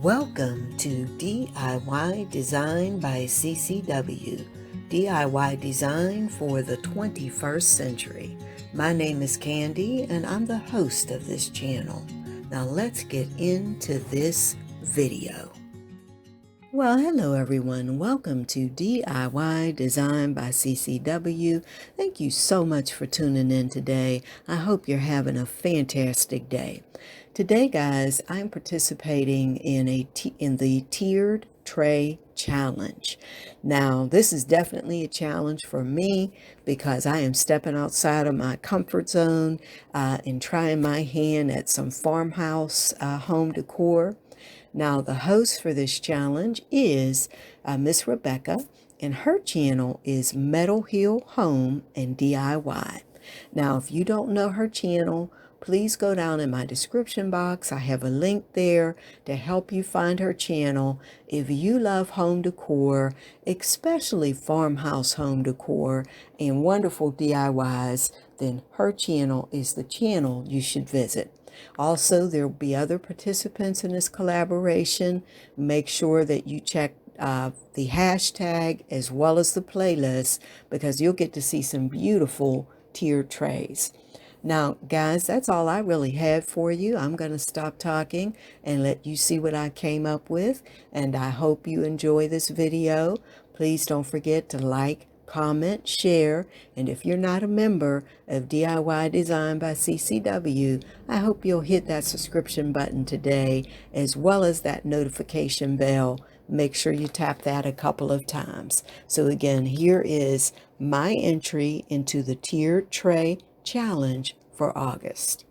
Welcome to DIY Design by CCW, DIY Design for the 21st Century. My name is Candy and I'm the host of this channel. Now let's get into this video. Well, hello everyone. Welcome to DIY Design by CCW. Thank you so much for tuning in today. I hope you're having a fantastic day. Today, guys, I'm participating in the tiered tray challenge. Now, this is definitely a challenge for me because I am stepping outside of my comfort zone and trying my hand at some farmhouse home decor. Now, the host for this challenge is Miss Rebecca, and her channel is Meadowhill Home and DIY. Now, if you don't know her channel, please go down in my description box. I have a link there to help you find her channel. If you love home decor, especially farmhouse home decor and wonderful DIYs, then her channel is the channel you should visit. Also, there will be other participants in this collaboration. Make sure that you check the hashtag as well as the playlist because you'll get to see some beautiful tiered trays. Now, guys, that's all I really had for you. I'm going to stop talking and let you see what I came up with. And I hope you enjoy this video. Please don't forget to like, comment, share, and if you're not a member of DIY Design by CCW, I hope you'll hit that subscription button today, as well as that notification bell. Make sure you tap that a couple of times. So again, here is my entry into the tiered tray challenge for August.